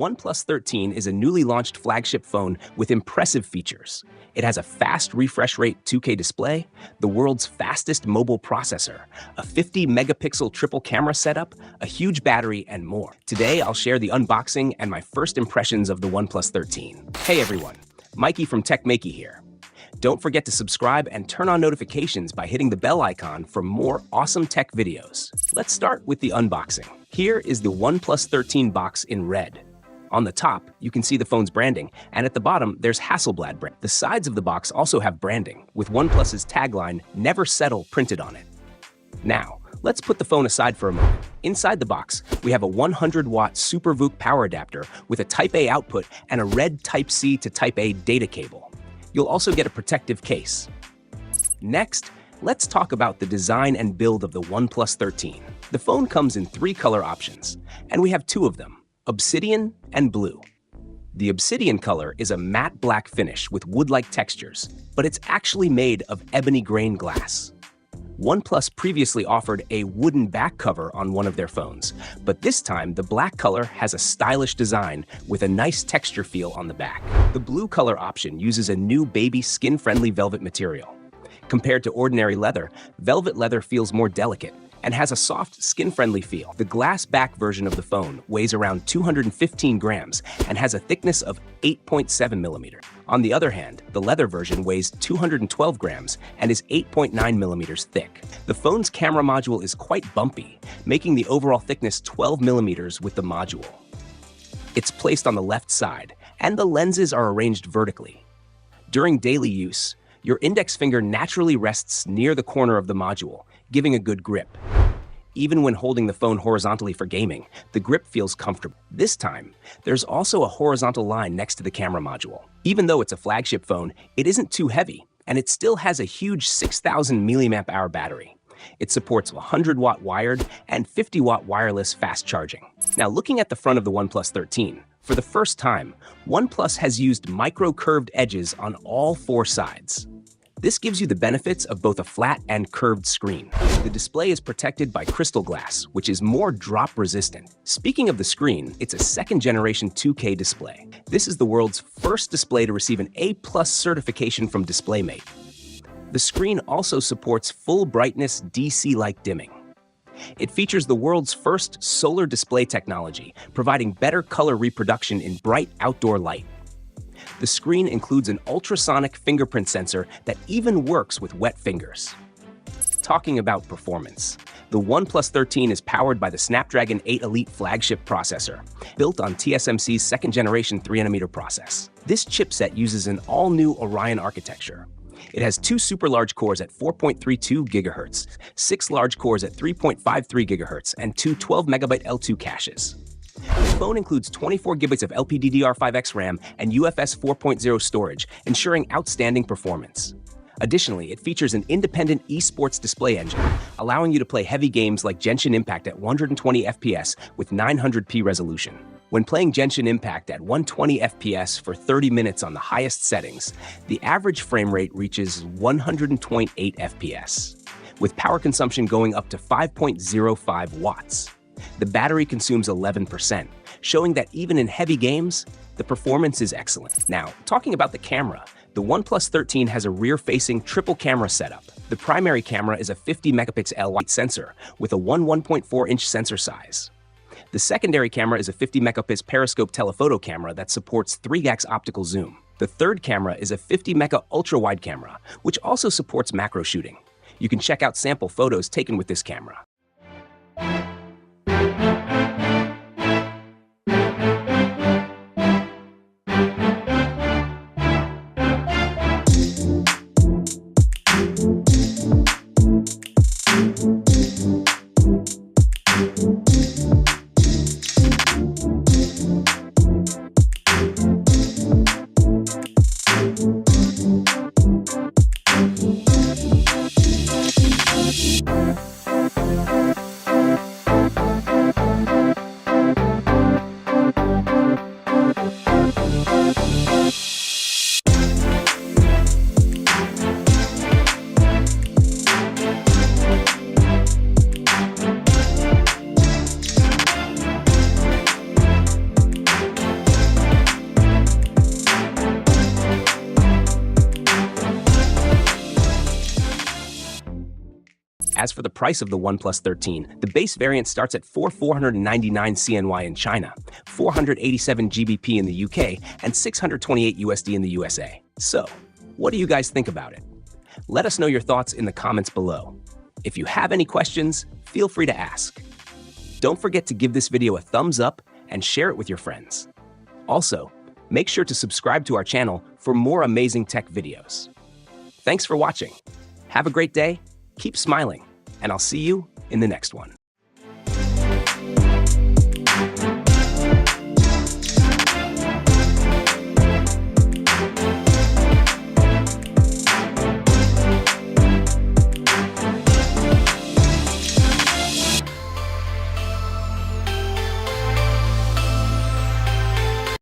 OnePlus 13 is a newly launched flagship phone with impressive features. It has a fast refresh rate 2K display, the world's fastest mobile processor, a 50-megapixel triple camera setup, a huge battery, and more. Today, I'll share the unboxing and my first impressions of the OnePlus 13. Hey everyone, Maiky from Maiky here. Don't forget to subscribe and turn on notifications by hitting the bell icon for more awesome tech videos. Let's start with the unboxing. Here is the OnePlus 13 box in red. On the top, you can see the phone's branding, and at the bottom, there's Hasselblad brand. The sides of the box also have branding, with OnePlus's tagline, "Never Settle," printed on it. Now, let's put the phone aside for a moment. Inside the box, we have a 100-watt SuperVOOC power adapter with a Type-A output and a red Type-C to Type-A data cable. You'll also get a protective case. Next, let's talk about the design and build of the OnePlus 13. The phone comes in 3 color options, and we have 2 of them: Obsidian and Blue. The Obsidian color is a matte black finish with wood-like textures, but it's actually made of ebony grain glass. OnePlus previously offered a wooden back cover on one of their phones, but this time the black color has a stylish design with a nice texture feel on the back. The blue color option uses a new baby skin-friendly velvet material. Compared to ordinary leather, velvet leather feels more delicate and has a soft, skin-friendly feel. The glass back version of the phone weighs around 215 grams and has a thickness of 8.7 millimeters. On the other hand, the leather version weighs 212 grams and is 8.9 millimeters thick. The phone's camera module is quite bumpy, making the overall thickness 12 millimeters with the module. It's placed on the left side, and the lenses are arranged vertically. During daily use, your index finger naturally rests near the corner of the module, giving a good grip. Even when holding the phone horizontally for gaming, the grip feels comfortable. This time, there's also a horizontal line next to the camera module. Even though it's a flagship phone, it isn't too heavy, and it still has a huge 6,000 mAh battery. It supports 100-watt wired and 50-watt wireless fast charging. Now, looking at the front of the OnePlus 13, for the first time, OnePlus has used micro-curved edges on all 4 sides. This gives you the benefits of both a flat and curved screen. The display is protected by crystal glass, which is more drop-resistant. Speaking of the screen, it's a second-generation 2K display. This is the world's first display to receive an A+ certification from DisplayMate. The screen also supports full-brightness DC-like dimming. It features the world's first solar display technology, providing better color reproduction in bright outdoor light. The screen includes an ultrasonic fingerprint sensor that even works with wet fingers. Talking about performance, the OnePlus 13 is powered by the Snapdragon 8 Elite flagship processor, built on TSMC's second-generation 3nm process. This chipset uses an all-new Orion architecture. It has 2 super large cores at 4.32 GHz, 6 large cores at 3.53 GHz, and 2 12-megabyte L2 caches. The phone includes 24 GB of LPDDR5X RAM and UFS 4.0 storage, ensuring outstanding performance. Additionally, it features an independent esports display engine, allowing you to play heavy games like Genshin Impact at 120 FPS with 900p resolution. When playing Genshin Impact at 120 FPS for 30 minutes on the highest settings, the average frame rate reaches 100.8 FPS, with power consumption going up to 5.05 watts. The battery consumes 11%, showing that even in heavy games, the performance is excellent. Now, talking about the camera, the OnePlus 13 has a rear-facing triple camera setup. The primary camera is a 50-megapixel wide sensor with a 1.4-inch sensor size. The secondary camera is a 50-megapixel periscope telephoto camera that supports 3x optical zoom. The third camera is a 50-mega ultra-wide camera, which also supports macro shooting. You can check out sample photos taken with this camera. price of the OnePlus 13. The base variant starts at 499 CNY in China, 487 GBP in the UK, and 628 USD in the USA. So, what do you guys think about it? Let us know your thoughts in the comments below. If you have any questions, feel free to ask. Don't forget to give this video a thumbs up and share it with your friends. Also, make sure to subscribe to our channel for more amazing tech videos. Thanks for watching. Have a great day, keep smiling, and I'll see you in the next one.